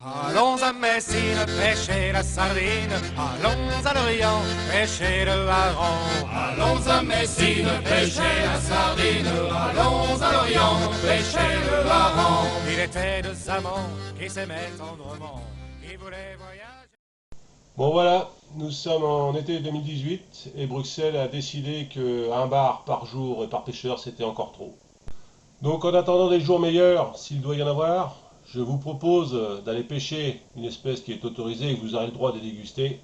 Allons à Messine pêcher la sardine, allons à Lorient pêcher le hareng. Allons à Messine pêcher la sardine, allons à Lorient pêcher le hareng. Il était deux amants qui s'aimaient tendrement, qui voulaient voyager. Bon voilà, nous sommes en été 2018 et Bruxelles a décidé qu'un bar par jour et par pêcheur c'était encore trop. Donc en attendant des jours meilleurs, s'il doit y en avoir, je vous propose d'aller pêcher une espèce qui est autorisée et que vous aurez le droit de déguster,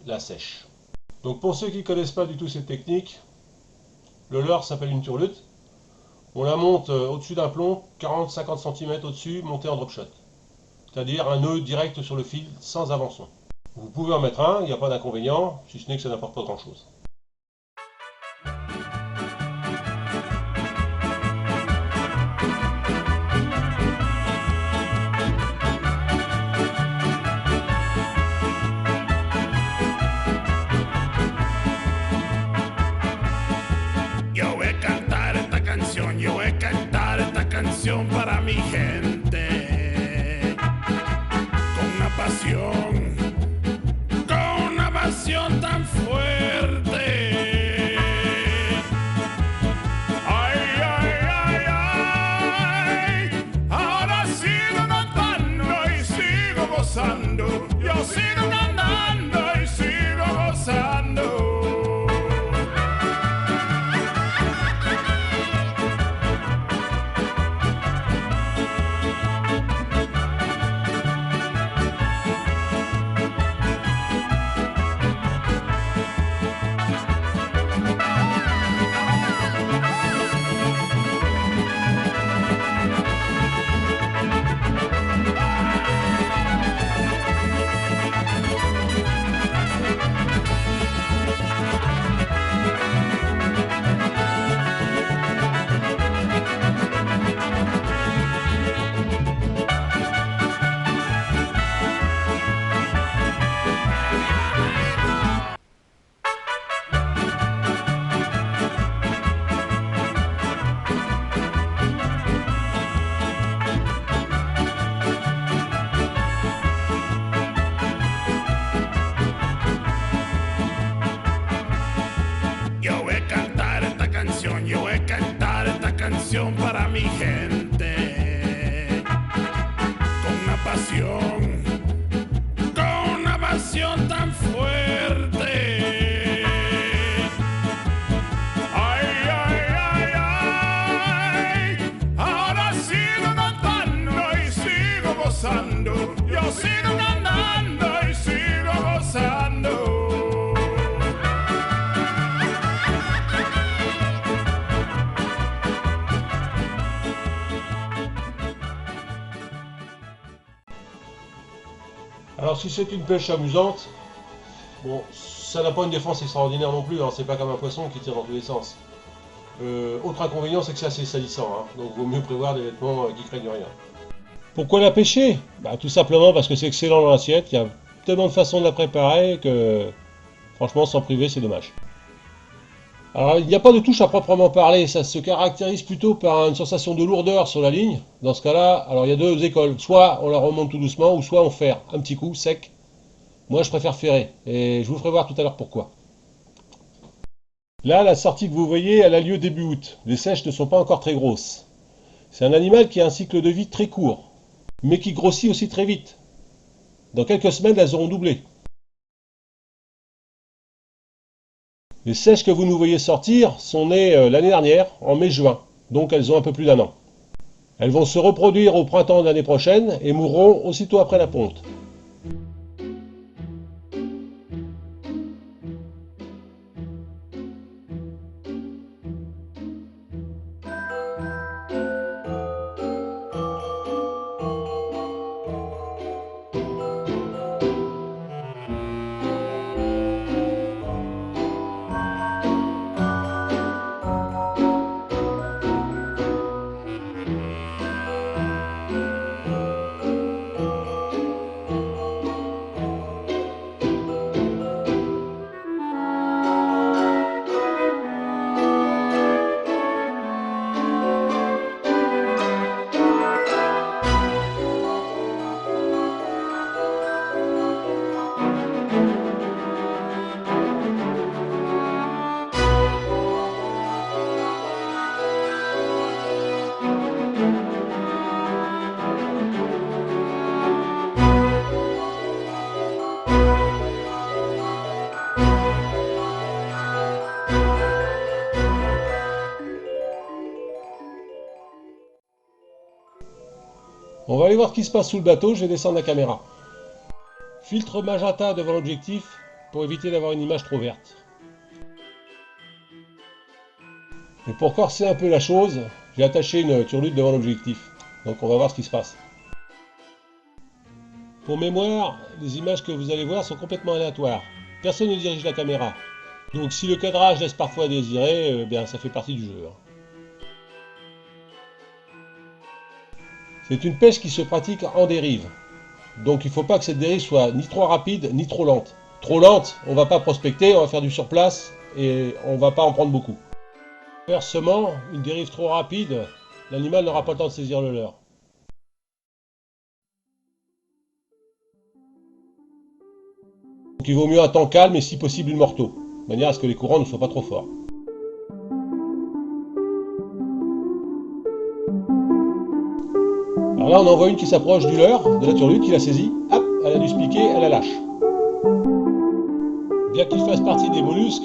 la sèche. Donc pour ceux qui ne connaissent pas du tout cette technique, le leurre s'appelle une turlute. On la monte au-dessus d'un plomb, 40-50 cm au-dessus, montée en drop shot. C'est-à-dire un nœud direct sur le fil sans avançon. Vous pouvez en mettre un, il n'y a pas d'inconvénient, si ce n'est que ça n'apporte pas grand-chose. Yo voy a cantar esta canción, yo voy a cantar esta canción para mi gente. Con una pasión tan fuerte. Ay, ay, ay, ay. Ahora sigo cantando y sigo gozando. Yo sigo cantando y sigo gozando. Yo voy a cantar esta canción, yo voy a cantar esta canción para mi gente. Con una pasión tan fuerte. Ay, ay, ay, ay. Ahora sigo cantando y sigo gozando. Yo sigo cantando y sigo gozando. Alors si c'est une pêche amusante, bon, ça n'a pas une défense extraordinaire non plus, hein, c'est pas comme un poisson qui tire dans tous les sens. Autre inconvénient, c'est que c'est assez salissant, hein, donc vaut mieux prévoir des vêtements qui craignent rien. Pourquoi la pêcher? Tout simplement parce que c'est excellent dans l'assiette, il y a tellement de façons de la préparer que franchement s'en priver c'est dommage. Alors il n'y a pas de touche à proprement parler, ça se caractérise plutôt par une sensation de lourdeur sur la ligne. Dans ce cas-là, alors il y a deux écoles, soit on la remonte tout doucement, ou soit on ferre un petit coup sec. Moi je préfère ferrer, et je vous ferai voir tout à l'heure pourquoi. Là, la sortie que vous voyez, elle a lieu début août. Les sèches ne sont pas encore très grosses. C'est un animal qui a un cycle de vie très court, mais qui grossit aussi très vite. Dans quelques semaines, elles auront doublé. Les sèches que vous nous voyez sortir sont nées l'année dernière, en mai-juin, donc elles ont un peu plus d'1 an. Elles vont se reproduire au printemps de l'année prochaine et mourront aussitôt après la ponte. va aller voir ce qui se passe sous le bateau, je vais descendre la caméra. Filtre magenta devant l'objectif pour éviter d'avoir une image trop verte. Et pour corser un peu la chose, j'ai attaché une turlute devant l'objectif. Donc on va voir ce qui se passe. Pour mémoire, les images que vous allez voir sont complètement aléatoires. Personne ne dirige la caméra. Donc si le cadrage laisse parfois à désirer, bien ça fait partie du jeu. C'est une pêche qui se pratique en dérive. Donc il ne faut pas que cette dérive soit ni trop rapide ni trop lente. Trop lente, on ne va pas prospecter, on va faire du surplace et on ne va pas en prendre beaucoup. Inversement, une dérive trop rapide, l'animal n'aura pas le temps de saisir le leurre. Donc il vaut mieux un temps calme et si possible une morteau, de manière à ce que les courants ne soient pas trop forts. Alors là on en voit une qui s'approche du leurre, de la turlute, qui la saisit, hop, elle a dû se piquer, elle la lâche. Bien qu'ils fassent partie des mollusques,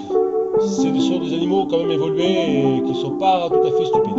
ce sont des animaux quand même évolués et qui ne sont pas tout à fait stupides.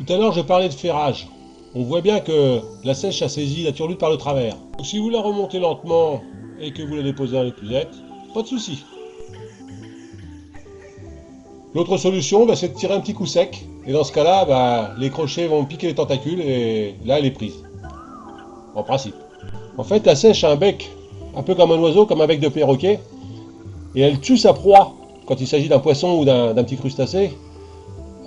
Tout à l'heure je parlais de ferrage. On voit bien que la sèche a saisi la turlute par le travers. Donc, si vous la remontez lentement et que vous la déposez dans l'épuisette, pas de souci. L'autre solution, c'est de tirer un petit coup sec. Et dans ce cas-là, les crochets vont piquer les tentacules et là elle est prise. En principe. En fait, la sèche a un bec, un peu comme un oiseau, comme un bec de perroquet. Et elle tue sa proie, quand il s'agit d'un poisson ou d'un petit crustacé,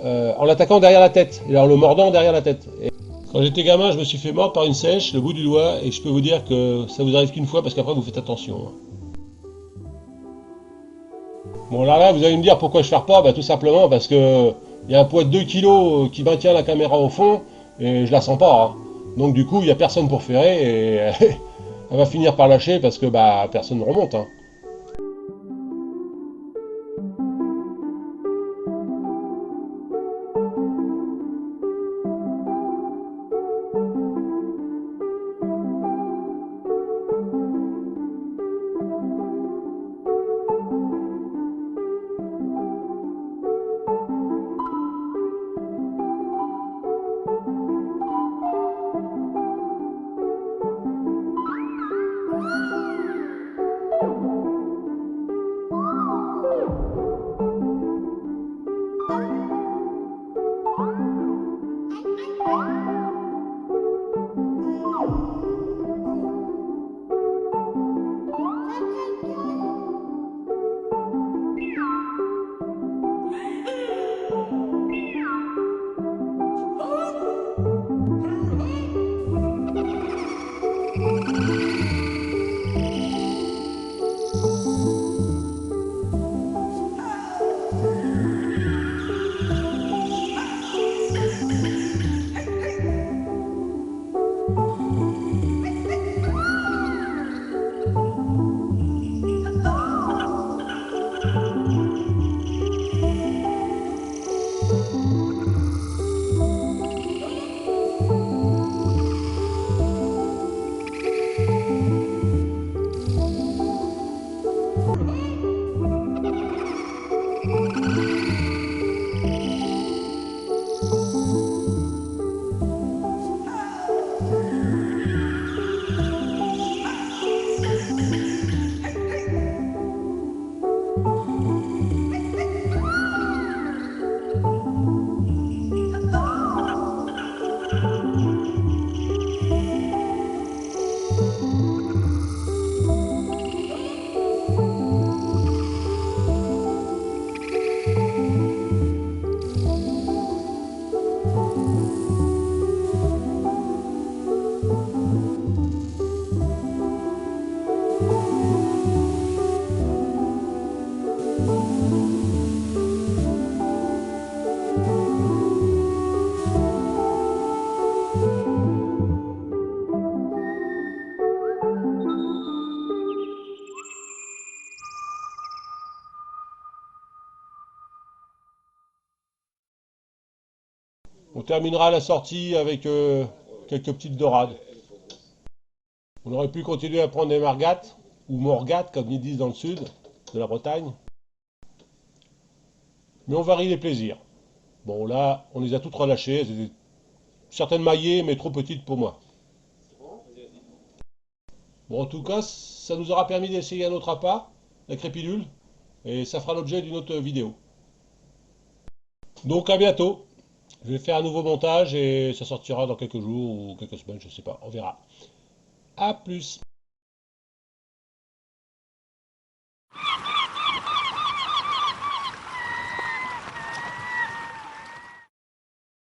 en l'attaquant derrière la tête, et en le mordant derrière la tête. Et quand j'étais gamin, je me suis fait mordre par une sèche, le bout du doigt, et je peux vous dire que ça vous arrive qu'une fois, parce qu'après vous faites attention. Bon là, vous allez me dire pourquoi je ne ferre pas, tout simplement parce que il y a un poids de 2 kg qui maintient la caméra au fond, et je la sens pas. Donc du coup, il n'y a personne pour ferrer, et elle va finir par lâcher, parce que personne ne remonte. On terminera la sortie avec quelques petites dorades. On aurait pu continuer à prendre des margates, ou morgates comme ils disent dans le sud de la Bretagne. Mais on varie les plaisirs. Bon là, on les a toutes relâchées, elles étaient certaines maillées mais trop petites pour moi. Bon en tout cas, ça nous aura permis d'essayer un autre appât, la crépidule, et ça fera l'objet d'une autre vidéo. Donc à bientôt. Je vais faire un nouveau montage et ça sortira dans quelques jours ou quelques semaines, je sais pas, on verra. A plus.